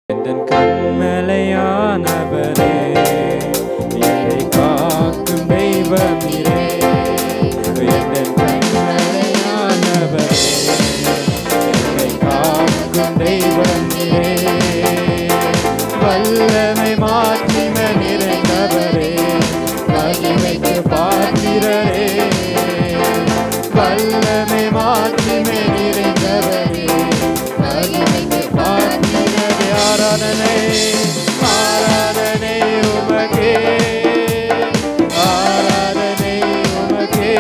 எந்தன் கண்மலையானவரே, என்னை காக்கும் தெய்வமீரே. எந்தன் கண்மலையானவரே, என்னை காக்கும் தெய்வமீரே. வல்லமை மாற்றிமை நிறைந்தவரே, மகிமைக்கு பாத்திரரே. வல்லமை மாற்றிமை நிறைந்தவரே, மகிமைக்கு பாத்திரரே. ஆராதனை ஆராதனை உமக்கே, ஆராதனை உமக்கே,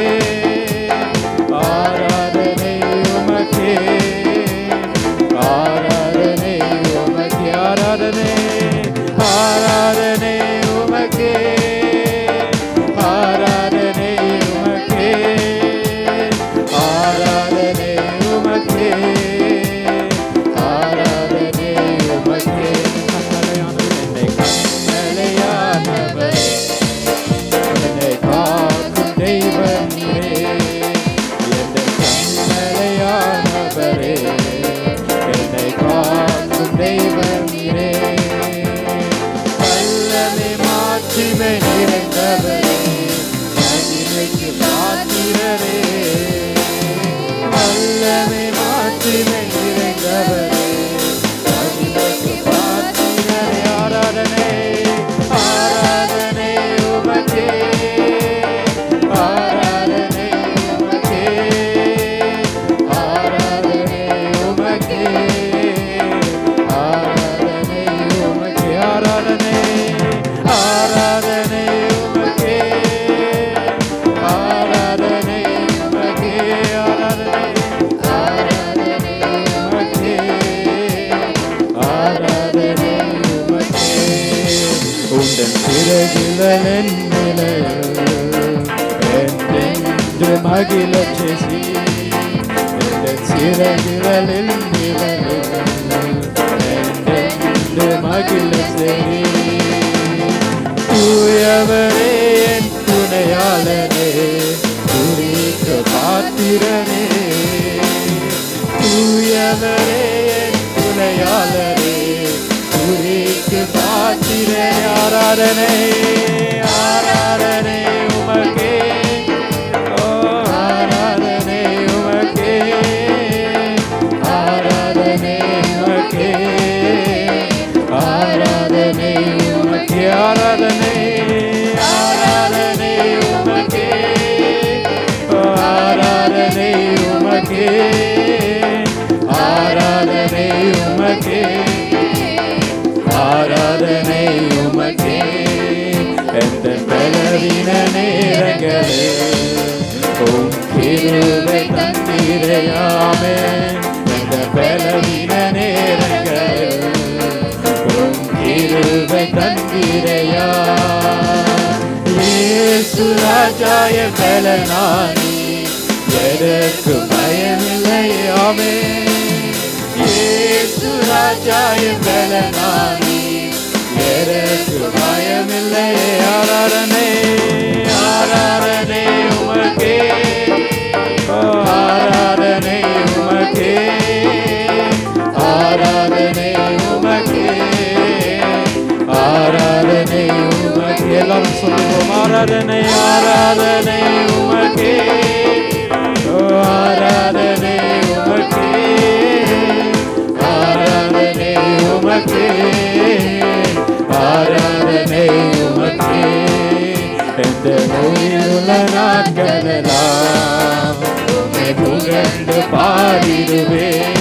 ஆராதனை உமக்கே, ஆராதனை உமக்கே, ஆராதனை ஆராதனை உமக்கே, ஆராதனை உமக்கே, ஆராதனை உமக்கே, ஆராதனை உமக்கே. கண்மலையானவரே, என்னை காக்கும் தெய்வமீரே. என்னை கண்மலையானவரே, என்னை காக்கும் தெய்வமீரே. வல்லமை மாட்சிமை நிறைந்தவரே, மகிமைக்கு பாத்திரரே. வல்லமை மாட்சிமை நிறைந்தவரே, மகிமைக்கு பாத்திரரே. ஆராதனை ஆராதனை உமக்கே, ஆராதனை உமக்கே, ஆராதனை உமக்கே, ஆராதனை உமக்கே, ஆராதனை ஆராதனை உமக்கே, ஆராதனை உமக்கே, ஆராதனை ஆராதனை உமக்கே, ஆராதனை உமக்கே. உந்தன் சிறகுகள் என் நிலையில் என்றென்று மகிழச் செய்சி. உந்தன் சிறகுகள் என் நிலையில் என்றென்று மகிழச் செய். தூயவரே என் துணையாளனே, துதிக்கு பாத்திரனே. தூயவரே என் துணையாளனே, துதிக்கு பாத்திரனே. ஆராதனை ஆராதனை உமக்கே, ஓ ஆராதனை உமக்கே, ஆராதனை உமக்கே, ஆராதனை உமக்கே, ஆராதனை ஆராதனை உமக்கே, ஓ ஆராதனை உமக்கே, ஆராதனை உமக்கே, ஆராதனை உமக்கே. எந்தன் பலவீன நேரங்களே, உம் கிருபை தந்தீரே. ஆமென். எந்தன் பலவீன நேரங்களே, உம் கிருபை தந்தீரையா. இயேசு ராஜா என் பலனானி, எதற்கு பயமில்லை. ஆமென். இயேசு ராஜா என் பலனானி, எதற்கு பயமில்லை. ஆராதனை ஆராதனை உமக்கே, ஆராதனை உமக்கே, ஆராதனை உமக்கே, ஆராதனை உமக்கே. எல்லாரும் சொல்லுவோம். ஆராதனை ஆராதனை உமக்கே, ஆராதனை உமக்கே, ஆராதனை உமக்கே, ஆராதனை உமக்கே. எந்த நோயிலுள்ள நாட்களெல்லாம் உம்மை புகழ்ந்து பாடிடுவேன்.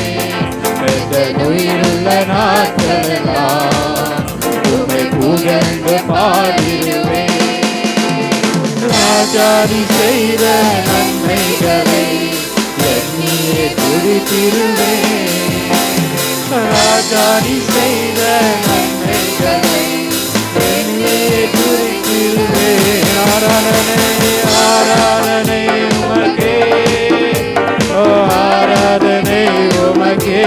எந்த நோயிலுள்ள நாட்களெல்லாம் உம்மை புகழ்ந்து பாடிடுவேன். ராஜாதி செய்த நன்மைகளை எண்ணியே துதித்திடுவேன். ராஜாதி செய்த நன்மைகளை எண்ணியே துதித்திடுவேன். ஆராதனை ஆராதனை உமக்கே, ஓ ஆராதனை உமக்கே,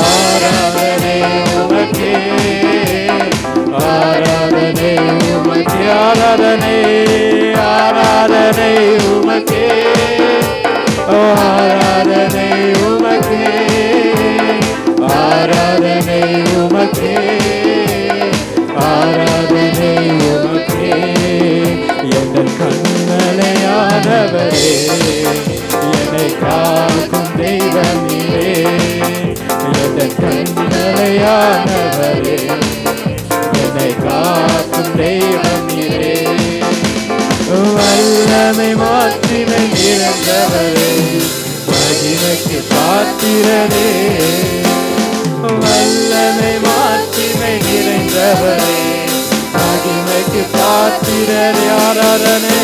ஆராதனை உமக்கே, ஆராதனை உமக்கே, ஆராதனை ஆராதனை உமக்கே, ஓ ஆராதனை உமக்கே, ஆராதனை வல்லமை மாற்றினை நிறைந்தவரே மகிமைக்கு பாத்திரரே வல்லமை மாற்றினை நிறைந்தவரே மகிமைக்கு பாத்திரரே ஆராதனை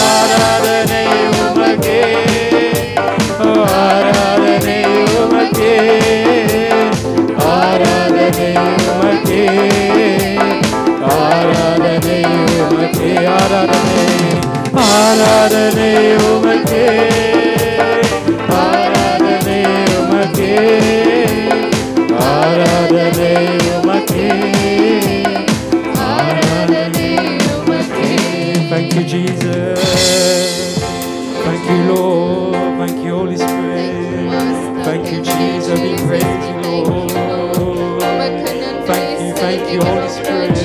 ஆராதனை உமக்கே ஆராதனை உமக்கே ஆராதனை உமக்கே ஆராதனை உமக்கே ஆராதனை ஆராதனை உமக்கே ஆராதனை உமக்கே ஆராதனை உமக்கே ஆராதனை உமக்கே. Thank you, Jesus. Thank you, Lord. Thank you, Holy Spirit. Thank you, Jesus. We praise you, Lord. Thank you, Holy Spirit.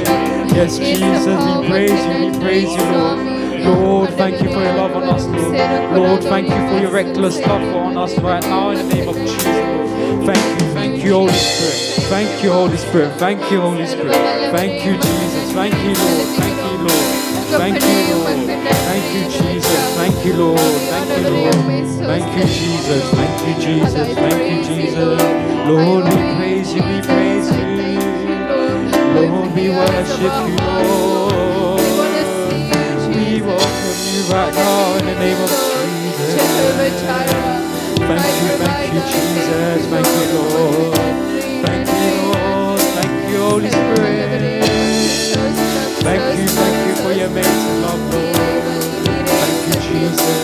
Yes, Jesus, we praise you, Lord. Lord, thank you for your love on us, Lord. Lord, thank you for your reckless love on us right now in the name of Jesus, Lord. Thank you, Holy Spirit. Thank you, Holy Spirit. Thank you, Holy Spirit. Thank you, Jesus. Thank you, Lord. Thank you, Lord. Thank you, Lord. Thank you, Jesus. Thank you, Lord. Thank you, Lord. Thank you, Jesus. Thank you, Jesus. Thank you, Jesus. Lord, we praise you. We praise you. Lord, we worship you, Lord. We welcome you right now in the name of Jesus. Thank you, Jesus. Thank you, Lord. Thank you, Lord. Thank you, Holy Spirit. Thank you for your amazing love, Lord. Thank you, Jesus.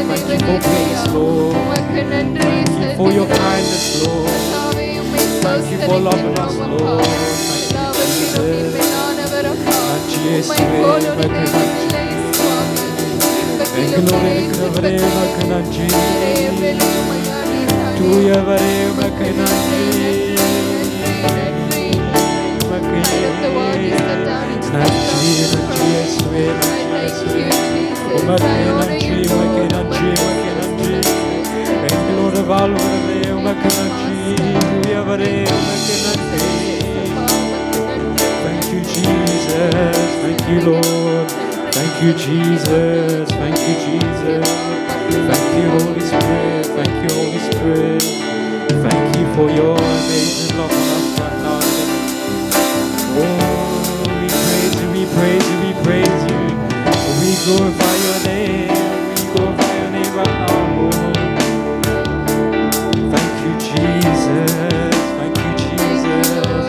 Thank you for peace, Lord. Thank you for your kindness, Lord. Thank you for loving us, Lord. Thank you, Jesus. Thank you, Lord. Thank you, Jesus. Thank you, Lord. Thank you, Jesus. Thank you, Jesus. Thank you, Holy Spirit. Thank you, Holy Spirit. Thank you for your amazing love on us right now. Oh, we praise you, we praise you, we praise you. We glorify your name. We glorify your name right now, Lord. Thank you, Jesus. Thank you, Jesus.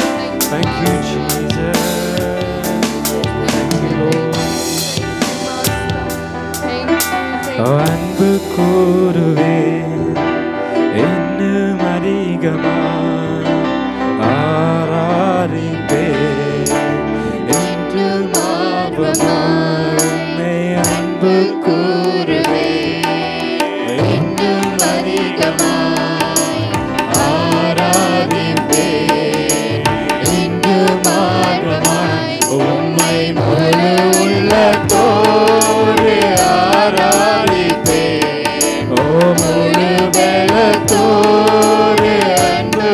Thank you, Jesus. Thank you, Lord. அன்பு கூறுவே இன்னும் அதிகமா ஆராதிப்பே என்று மாபமாய் அன்பு கூறுவே இன்னும் அதிகமாய் ஆராதிப்பே என்று மாபமாய் உம்மை முழு உள்ளத்தோடு ஆராதிப்பே ஓ முழு பலத்தோடு அன்பு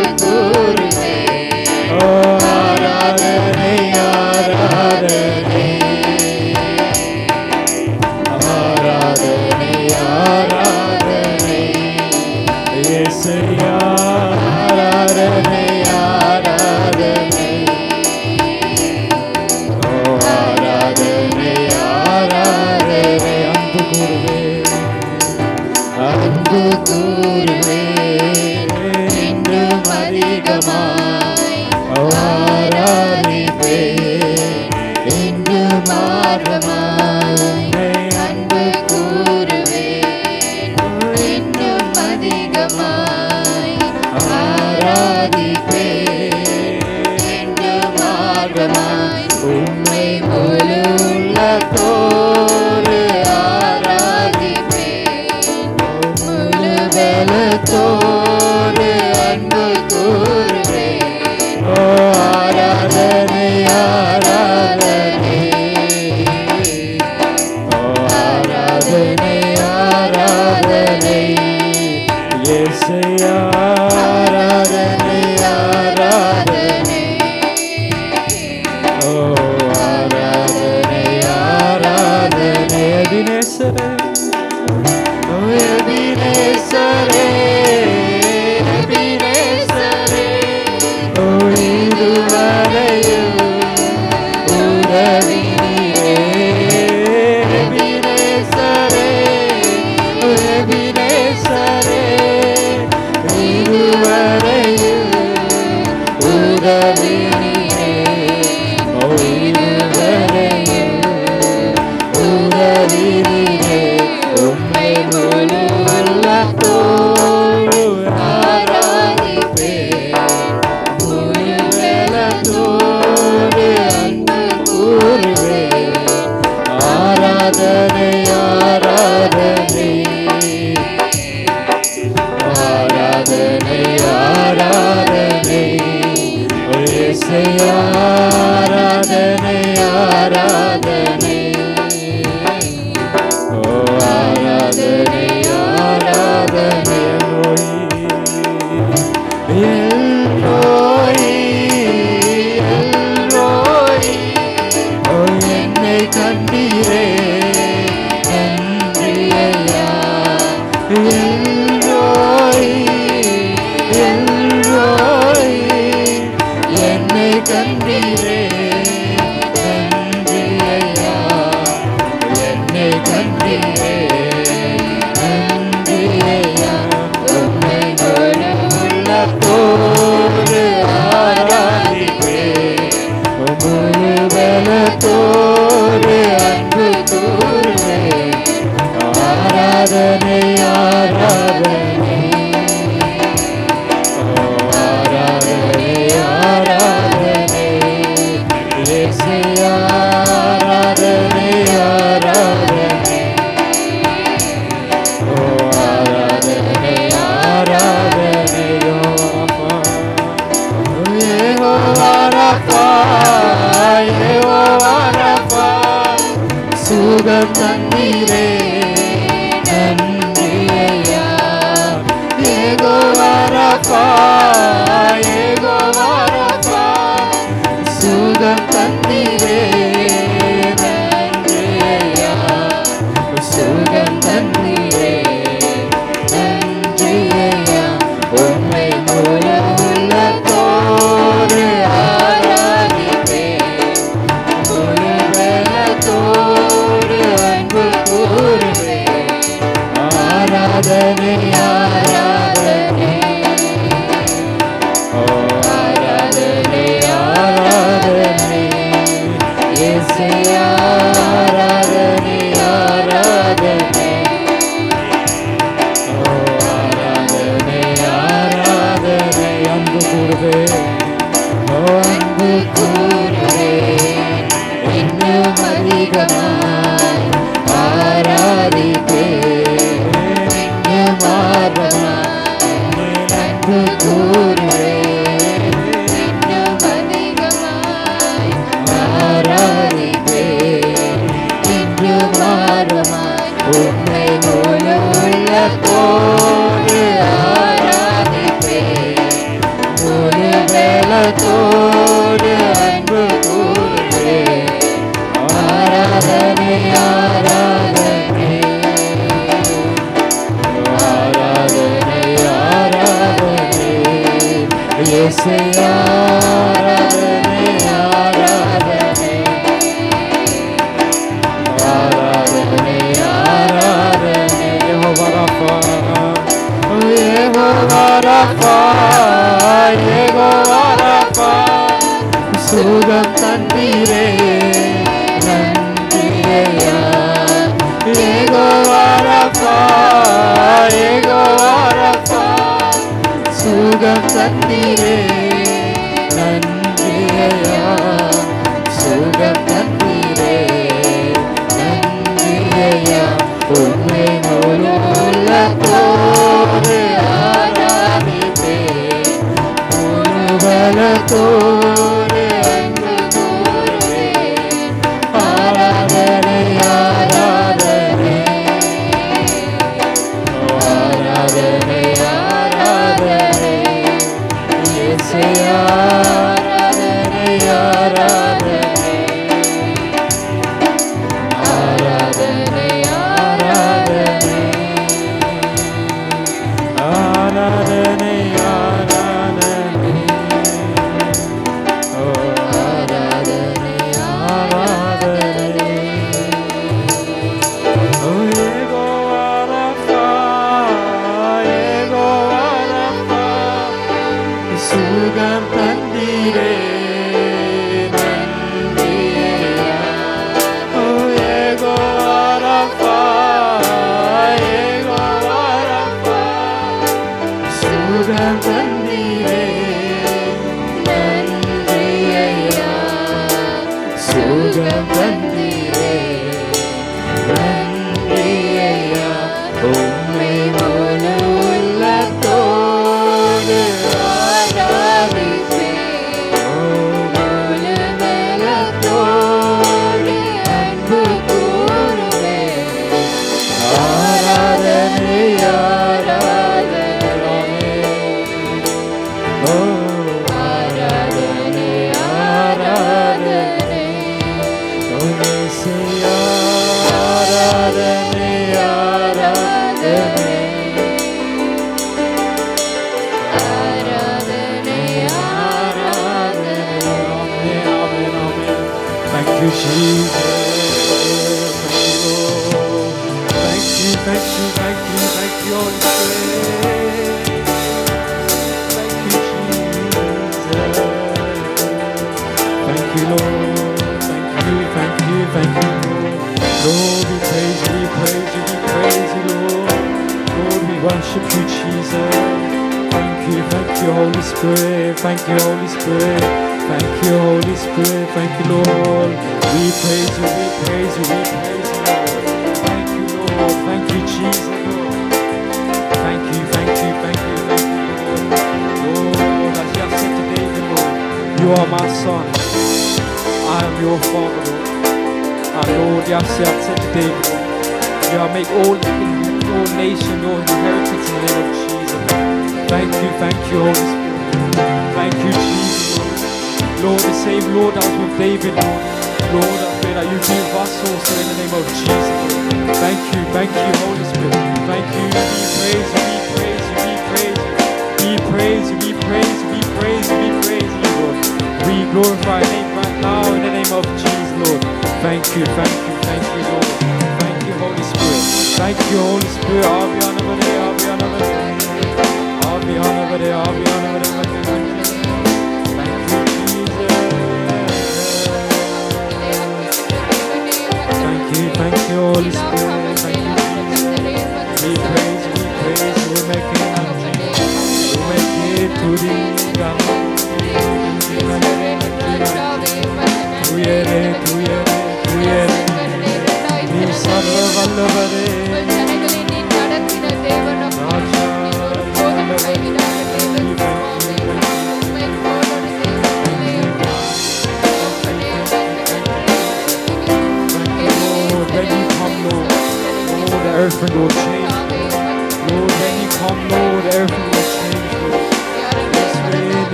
ஆராதனை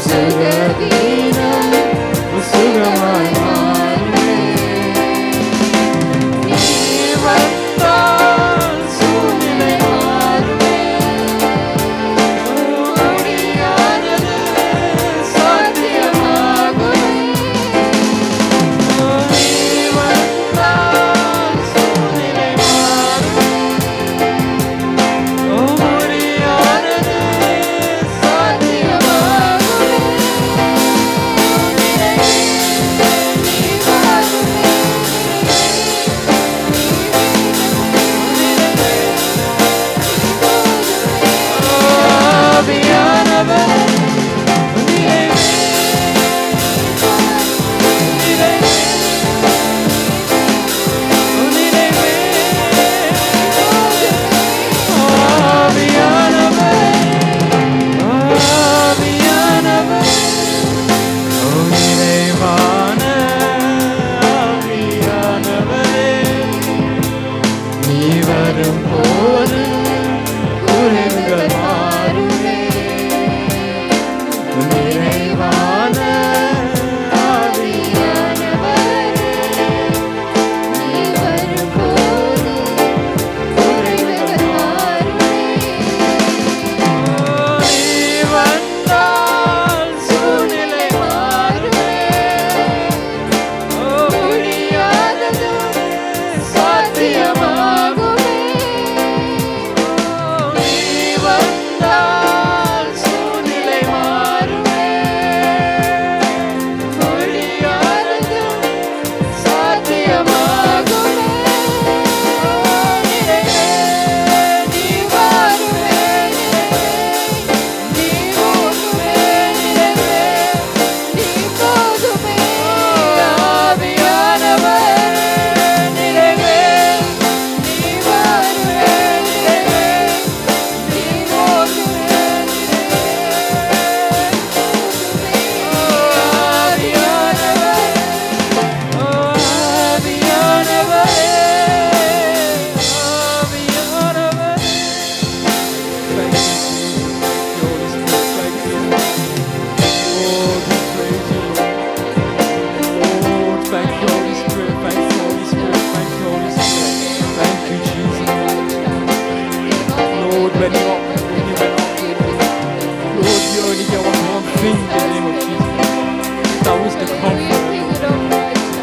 Sugar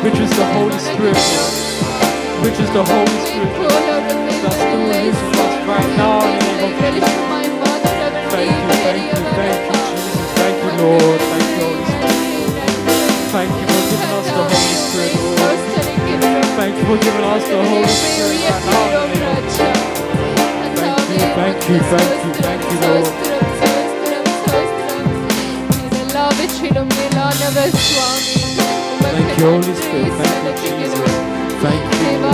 which is the Holy Spirit, which is the Holy Spirit that's doing this in us right now in the name of Jesus. Thank you, Jesus. Thank you, Lord. Thank you, Holy Spirit. Thank you for giving us the Holy Spirit, Lord. Thank you for giving us the Holy Spirit right now in the name of Jesus. Thank you, Lord. Thank you, Holy Spirit. Thank you, Jesus. Thank you, Lord.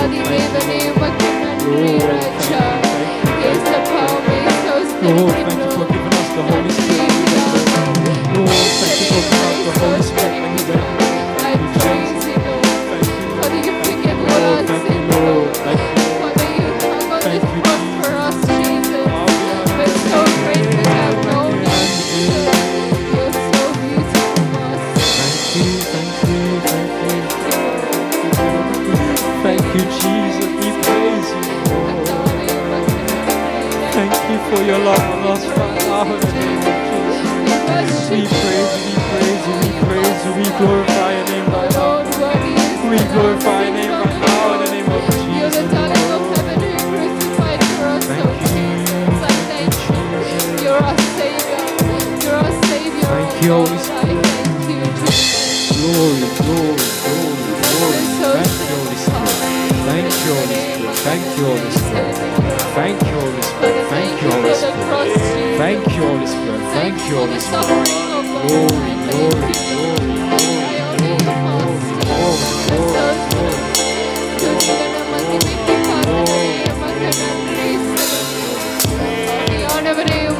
Thank you, for giving us the Holy Spirit. Lord, thank you for giving us the Holy Spirit. Thank you, Jesus. Thank you, Lord. Thank you, Lord. Thank you, for us, Jesus. We're so grateful to have known you. You're so beautiful for us. Thank you, Jesus. We praise you, Lord. Thank you for your love on us right now in the name of Jesus. We praise you, we glorify your name right now. We glorify your name right now in the name of Jesus. You're the darling of heaven who crucified for us. Thank you. You're our Savior. You're our Savior. Thank you, Holy Spirit. Thank you, Jesus. Glory. So Thank you, Holy Spirit. Thank you, Holy Spirit. Thank you, Holy Spirit. Thank you, Holy Spirit. Thank you, Holy Spirit. Thank you, Holy Spirit. Thank you, Holy Spirit. Glory. Thank you, Holy Spirit. Thank you. Thank you for looking after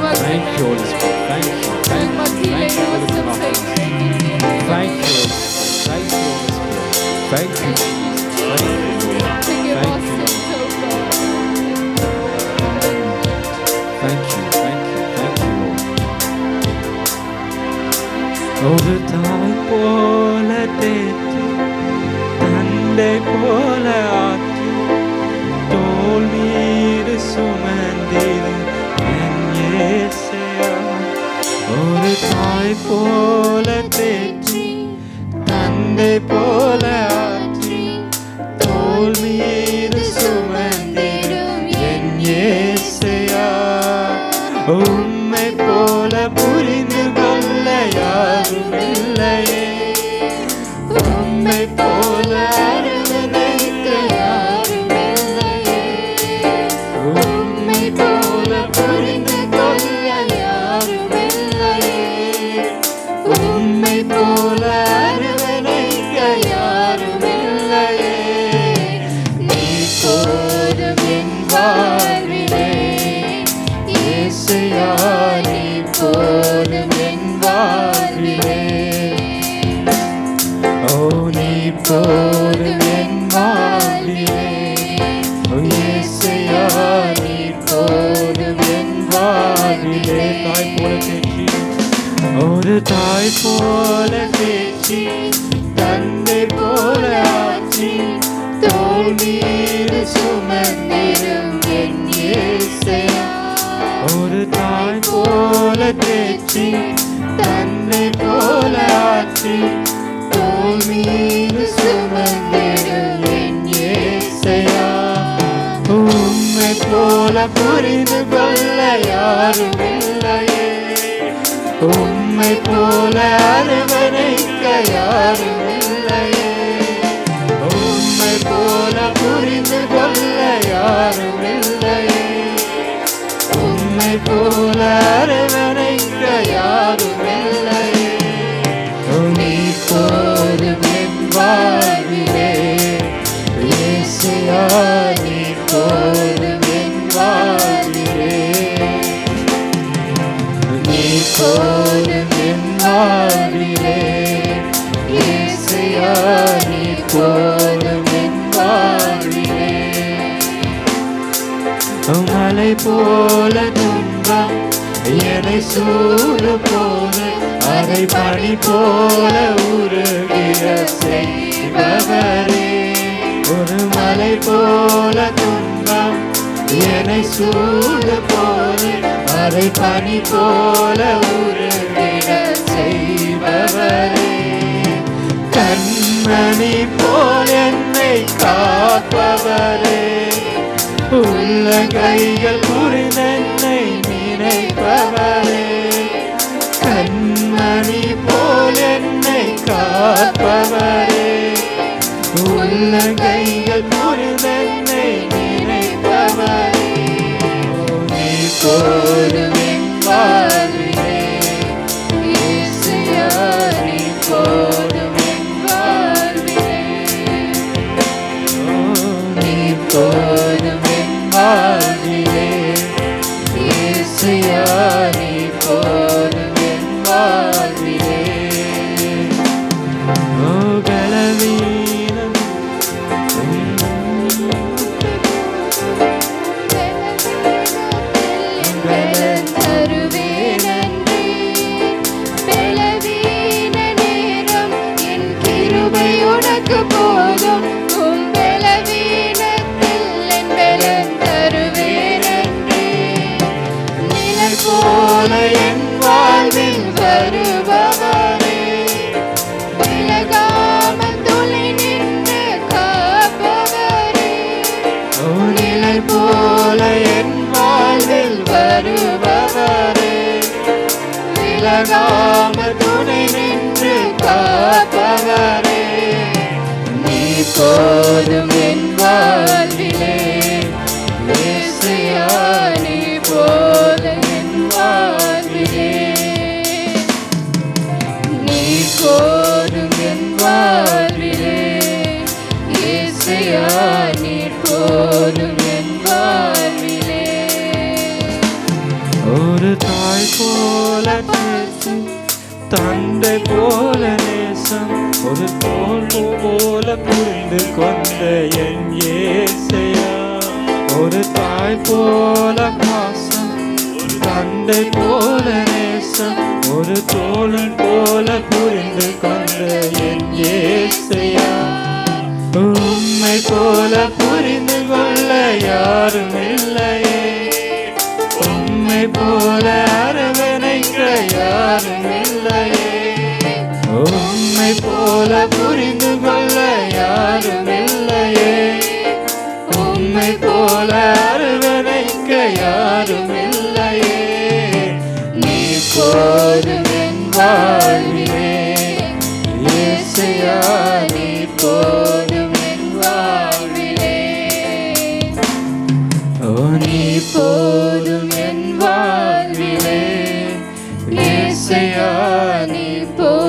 us. Thank you, Holy Spirit. Thank you, Holy Spirit. Thank you, Jesus. Thank you, Lord. Thank you, Lord. Thank you, Lord. ஒரு தாய் போல தேற்றி தந்தை போல ஆற்றி தோள் மீது சுமந்திரு என் இயேசையா. ஒரு தாய் போல தேற்றி தந்தை போல ஆற்றி தோள் மீது சுமந்திரும் என் இயேசையா. உம்மை போல புரிந்து கொள்ள யாரும் இல்லையே, உம்மை போல அரவணைக்க யாரும் இல்லையே, உம்மை போல புரிந்து கொள்ள யாரும் இல்லையே, உம்மை போல அரவணைக்க யாரும் இல்லையே. நீ போதும் என் வாழ்விலே இயேசையா, நீ போதும் என் வாழ்விலே. ஓ நீ போதும் என் வாழ்விலே. ஓ இயேசையா, நீ போதும் என் வாழ்விலே. தாய் போல தேற்றி, ஒரு தாய் போல தேற்றி தந்தை போல ஆற்றி தோள் மீது சுமந்திரும் என் இயேசையா. ஒரு தாய் போல தேற்றி தன்னை போல ஆற்றி தோள் மீது சுமந்திடும் என் இயேசையா. உம்மை போல புரிந்து கொள்ள யாரும் இல்லையே, உம்மை போல அரவணைக்க யாரும் இல்லையே, உம்மை போல புரிந்து கொள்ள யாரும் இல்லையே, உம்மை போல அரவணைக்க யாரும் இல்லையே. நீ போதும் என் வாழ்விலே இயேசையா, நீ போதும் என் வாழ்விலே. நீ போதும் என் வாழ்விலே இயேசையா, நீ போதும் என் வாழ்விலே. மலை போல துன்பம் என்னை சூடு போல அதை பனி போல உருகிட செய்பவரே. ஒரு மலை போல துன்பம் என்னை சூடு போல அதை பனி போல உருகிட செய்பவரே. கண்மலையானவரே, கண்மணி போல் என்னை காப்பவரே, உள்ளங்கைகள் புரிந்தென்னை நினைப்பவரே, கண்மணி போல் என்னை காப்பவரே, உள்ளங்கைகள் புரிந்தென்னை நினைப்பவரே, நீ போதும் என் வாழ்விலே, இயேசுயா நீ போதும் என் வாழ்விலே, நீ போதும் என் வாழ்விலே, இயேசுயா நீ போதும் என் வாழ்விலே. ஓ பலவீனம் பலன் தருவேன் நன்றி, பலவீன நேரம் என் கிருபை உனக்கு போதும், உம் பலவீனத்தில் என் பலன் தருவேன் நன்றி, நிழல் போல என் வாழ்வில் வருபவரே, விலகாமல் துணை நின்று காப்பவரே, நிழல் போல என் வாழ்வில் வருபவரே, விலகாமல் துணை நின்று காப்பவரே, நீ போதும் என் வாழ்விலே, இயேசுயா நீ போதும் என் வாழ்விலே, நீ போதும் என் வாழ்விலே, இயேசுயா நீ போதும் என் வாழ்விலே. ஒரு தாய் போல பேசும், தந்தை போல நேசம், ஒரு தோல் போல புரிந்து கொண்ட என் இயேசுயா, ஒரு தாய் போல பாசம், தந்தை போல நேசம், ஒரு தோழன் போல புரிந்து கொண்ட என் இயேசுயா, உம்மை போல புரிந்து கொள்ள யாரும் இல்லையே, உம்மை போல அரவணைக்க யாரும் இல்லையே, உம்மை போல புரிந்து கொள்ள யாரும் இல்லையே, உம்மை போல அரவணைக்க யாரும் இல்லையே, நீ போதும் என் வாழ்விலே, இயேசுயா நீ போதும் என் வாழ்விலே, ஓ நீ போதும் என் வாழ்விலே, இயேசுயா நீ போதும்